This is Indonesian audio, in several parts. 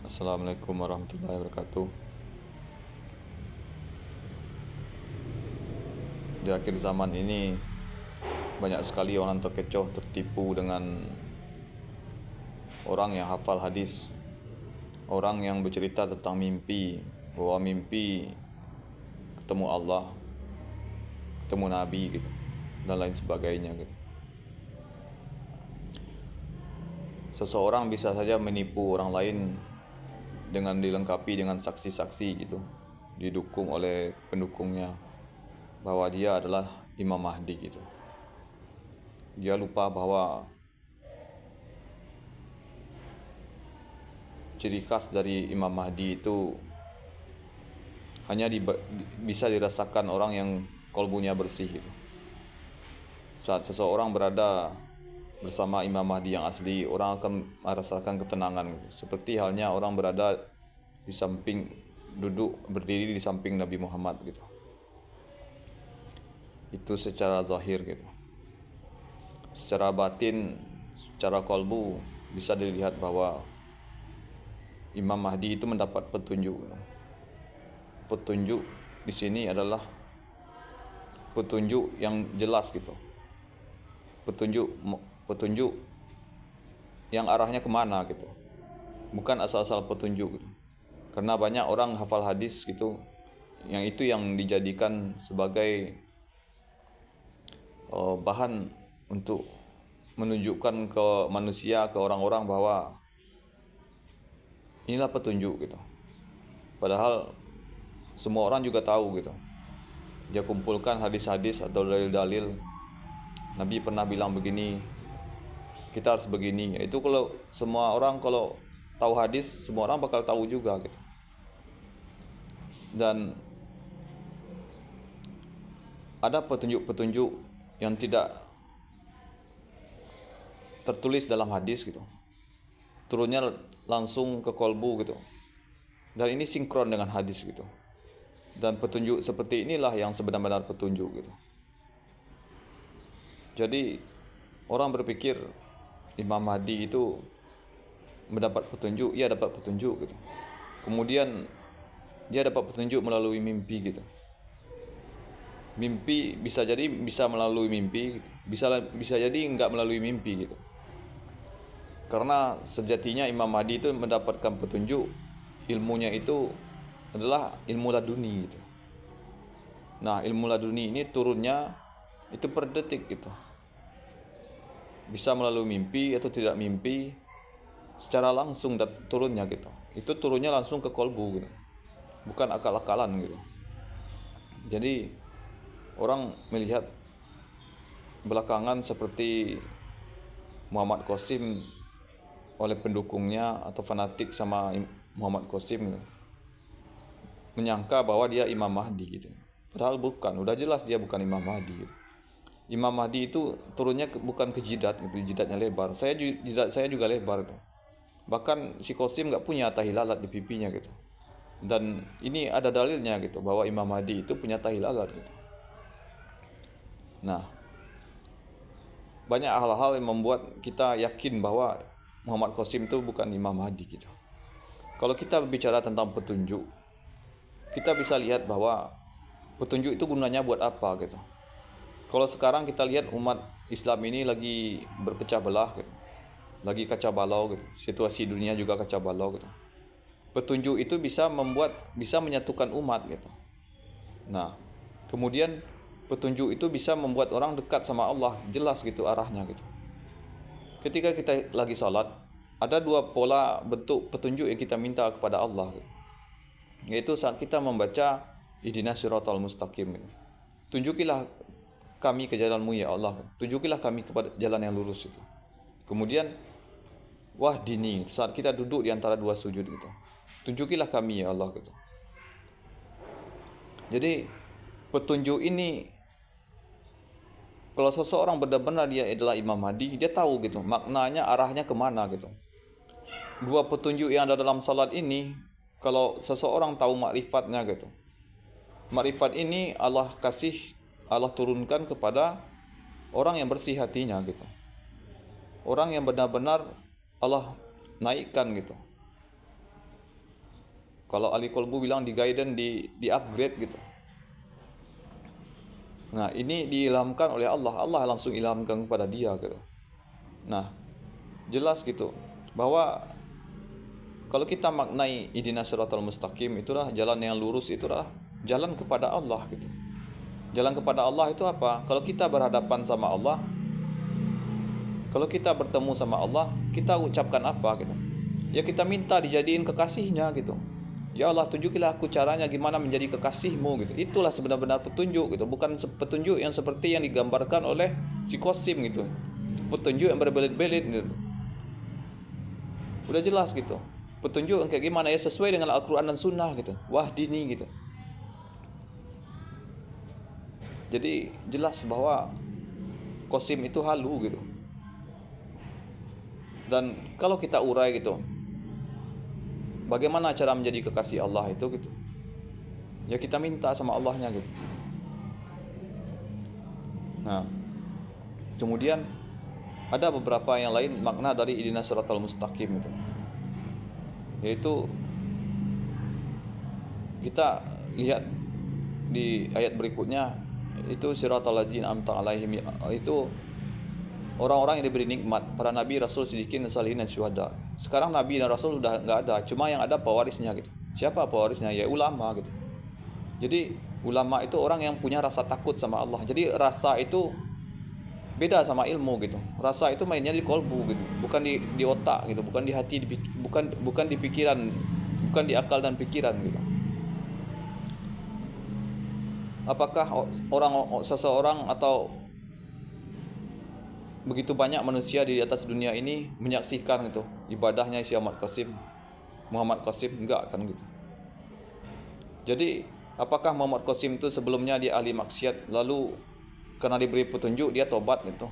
Assalamualaikum warahmatullahi wabarakatuh. Di akhir zaman ini banyak sekali orang terkecoh, tertipu dengan orang yang hafal hadis, orang yang bercerita tentang mimpi, bahwa mimpi ketemu Allah, ketemu Nabi gitu, dan lain sebagainya gitu. Seseorang bisa saja menipu orang lain dengan dilengkapi dengan saksi-saksi gitu, didukung oleh pendukungnya bahwa dia adalah Imam Mahdi gitu. Dia lupa bahwa ciri khas dari Imam Mahdi itu hanya bisa dirasakan orang yang kolbunya bersih gitu. Saat seseorang berada bersama Imam Mahdi yang asli, orang akan merasakan ketenangan gitu. Seperti halnya orang berada di samping, duduk berdiri di samping Nabi Muhammad gitu. Itu secara zahir gitu. Secara batin, secara kolbu bisa dilihat bahwa Imam Mahdi itu mendapat petunjuk. Petunjuk di sini adalah petunjuk yang jelas gitu. Petunjuk yang arahnya kemana gitu. Bukan asal-asal petunjuk gitu. Karena banyak orang hafal hadis gitu, yang itu yang dijadikan sebagai bahan untuk menunjukkan ke manusia, ke orang-orang bahwa inilah petunjuk gitu. Padahal semua orang juga tahu gitu. Dia kumpulkan hadis-hadis atau dalil-dalil. Nabi pernah bilang begini, kita harus begini. Itu kalau semua orang kalau tahu hadis, semua orang bakal tahu juga gitu. Dan ada petunjuk-petunjuk yang tidak tertulis dalam hadis gitu, turunnya langsung ke kolbu gitu, dan ini sinkron dengan hadis gitu. Dan petunjuk seperti inilah yang sebenar-benar petunjuk gitu. Jadi orang berpikir Imam Mahdi itu mendapat petunjuk, ia dapat petunjuk gitu. Kemudian dia dapat petunjuk melalui mimpi gitu. Mimpi bisa jadi bisa melalui mimpi, bisa jadi enggak melalui mimpi gitu. Karena sejatinya Imam Mahdi itu mendapatkan petunjuk, ilmunya itu adalah ilmu laduni gitu. Nah, ilmu laduni ini turunnya itu per detik gitu. Bisa melalui mimpi atau tidak mimpi, secara langsung turunnya gitu. Itu turunnya langsung ke kolbu gitu. Bukan akal-akalan gitu. Jadi orang melihat belakangan seperti Muhammad Qasim oleh pendukungnya atau fanatik sama Muhammad Qasim gitu, menyangka bahwa dia Imam Mahdi gitu. Padahal bukan, udah jelas dia bukan Imam Mahdi gitu. Imam Mahdi itu turunnya bukan ke jidat gitu, jidatnya lebar. Jidat saya juga lebar gitu. Bahkan si Qasim nggak punya tahi lalat di pipinya gitu. Dan ini ada dalilnya gitu bahwa Imam Mahdi itu punya tahi lalat gitu. Nah, banyak hal-hal yang membuat kita yakin bahwa Muhammad Qasim itu bukan Imam Mahdi gitu. Kalau kita bicara tentang petunjuk, kita bisa lihat bahwa petunjuk itu gunanya buat apa gitu. Kalau sekarang kita lihat umat Islam ini lagi berpecah belah gitu. Lagi kacau balau gitu. Situasi dunia juga kacau balau gitu. Petunjuk itu bisa menyatukan umat gitu. Nah, kemudian petunjuk itu bisa membuat orang dekat sama Allah, jelas gitu arahnya gitu. Ketika kita lagi salat, ada dua pola bentuk petunjuk yang kita minta kepada Allah gitu. Yaitu saat kita membaca ihdinas siratal mustaqim gitu. Tunjukilah kami ke jalan-Mu ya Allah. Tunjukilah kami kepada jalan yang lurus itu. Kemudian wahdini, saat kita duduk di antara dua sujud gitu. Tunjukilah kami ya Allah gitu. Jadi petunjuk ini, kalau seseorang benar-benar dia adalah Imam Mahdi, dia tahu gitu maknanya, arahnya kemana gitu. Dua petunjuk yang ada dalam salat ini, kalau seseorang tahu makrifatnya gitu, makrifat ini Allah turunkan kepada orang yang bersih hatinya gitu. Orang yang benar-benar Allah naikkan gitu. Kalau ahli kolbu bilang di guidance, di upgrade gitu. Nah, ini diilhamkan oleh Allah. Allah langsung ilhamkan kepada dia gitu. Nah, jelas gitu bahwa kalau kita maknai ihdinas siratal mustaqim, itulah jalan yang lurus, itulah jalan kepada Allah gitu. Jalan kepada Allah itu apa? Kalau kita berhadapan sama Allah, kalau kita bertemu sama Allah, kita ucapkan apa gitu? Ya kita minta dijadiin kekasihnya gitu. Ya Allah, tunjukilah aku caranya gimana menjadi kekasihmu gitu. Itulah sebenar-benar petunjuk gitu, bukan petunjuk yang seperti yang digambarkan oleh si Qasim gitu. Petunjuk yang berbelit-belit gitu. Udah jelas gitu. Petunjuk yang kayak gimana ya, sesuai dengan Al-Quran dan Sunnah gitu. Wahdini gitu. Jadi jelas bahwa Qasim itu halu gitu. Dan kalau kita urai gitu, bagaimana cara menjadi kekasih Allah itu gitu? Ya kita minta sama Allahnya gitu. Nah, kemudian ada beberapa yang lain makna dari ihdinas siratal mustaqim itu. Yaitu kita lihat di ayat berikutnya, itu siratal ladzina an'amta alaihim, itu orang-orang yang diberi nikmat, para nabi, rasul, siddiqin, salihin, dan syuhada. Sekarang nabi dan rasul udah nggak ada, cuma yang ada pewarisnya gitu. Siapa pewarisnya? Ya ulama gitu. Jadi ulama itu orang yang punya rasa takut sama Allah. Jadi rasa itu beda sama ilmu gitu. Rasa itu mainnya di kolbu gitu, bukan di otak gitu, bukan di hati, bukan di pikiran, bukan di akal dan pikiran gitu. Apakah seseorang atau begitu banyak manusia di atas dunia ini menyaksikan gitu ibadahnya si Muhammad Qasim? Enggak kan gitu. Jadi apakah Muhammad Qasim itu sebelumnya dia ahli maksiat, lalu karena diberi petunjuk dia tobat gitu,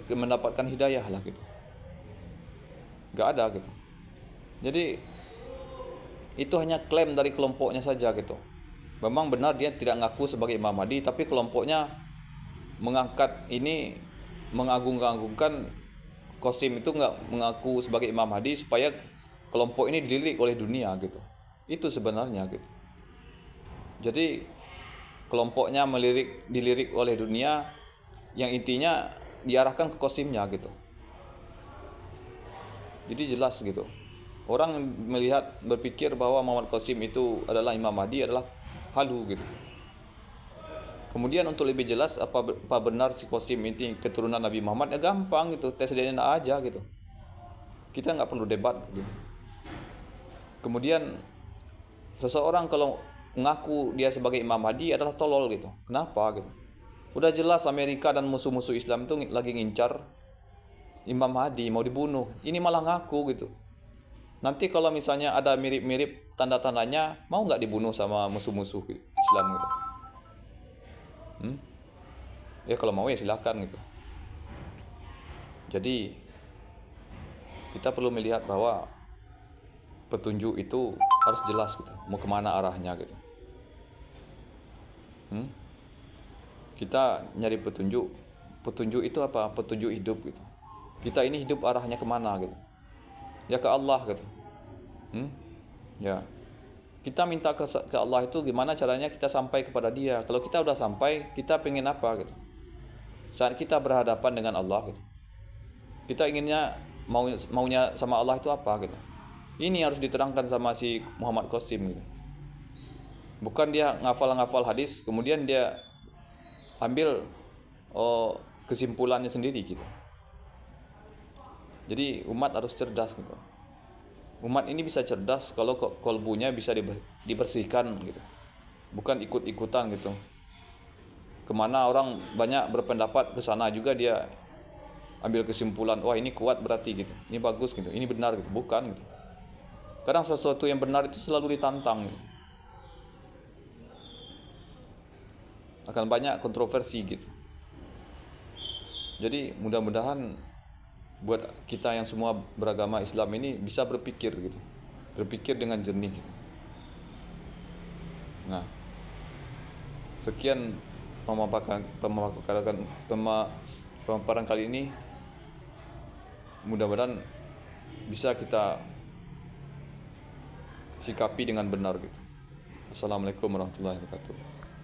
mendapatkan hidayah lah gitu? Enggak ada gitu. Jadi itu hanya klaim dari kelompoknya saja gitu. Memang benar dia tidak ngaku sebagai Imam Mahdi, tapi kelompoknya mengangkat ini, mengagung-agungkan Qasim itu nggak mengaku sebagai Imam Mahdi supaya kelompok ini dilirik oleh dunia gitu. Itu sebenarnya gitu. Jadi kelompoknya dilirik oleh dunia, yang intinya diarahkan ke Qasimnya gitu. Jadi jelas gitu. Orang melihat, berpikir bahwa Muhammad Qasim itu adalah Imam Mahdi adalah halu gitu. Kemudian untuk lebih jelas apa benar si Qasim ini keturunan Nabi Muhammad, ya gampang gitu, tes DNA aja gitu. Kita nggak perlu debat gitu. Kemudian seseorang kalau mengaku dia sebagai Imam Mahdi adalah tolol gitu. Kenapa gitu? Udah jelas Amerika dan musuh-musuh Islam itu lagi ngincar Imam Mahdi, mau dibunuh. Ini malah ngaku gitu. Nanti kalau misalnya ada mirip-mirip tanda-tandanya, mau nggak dibunuh sama musuh-musuh Islam gitu? Ya kalau mau ya silakan gitu. Jadi kita perlu melihat bahwa petunjuk itu harus jelas gitu, mau kemana arahnya gitu. Kita nyari petunjuk itu apa? Petunjuk hidup gitu. Kita ini hidup arahnya kemana gitu? Ya ke Allah gitu. Ya, kita minta ke Allah itu gimana caranya kita sampai kepada Dia. Kalau kita udah sampai, kita pengen apa gitu? Saat kita berhadapan dengan Allah gitu, kita inginnya maunya sama Allah itu apa gitu? Ini harus diterangkan sama si Muhammad Qasim gitu. Bukan dia ngafal hadis kemudian dia ambil kesimpulannya sendiri gitu. Jadi umat harus cerdas gitu. Umat ini bisa cerdas kalau kolbunya bisa dibersihkan gitu, bukan ikut-ikutan gitu. Kemana orang banyak berpendapat, ke sana juga dia ambil kesimpulan, wah ini kuat berarti gitu, ini bagus gitu, ini benar gitu. Bukan gitu. Kadang sesuatu yang benar itu selalu ditantang gitu. Akan banyak kontroversi gitu. Jadi mudah-mudahan buat kita yang semua beragama Islam ini bisa berpikir gitu, berpikir dengan jernih gitu. Nah, sekian pemaparan kali ini. Mudah-mudahan bisa kita sikapi dengan benar gitu. Assalamualaikum warahmatullahi wabarakatuh.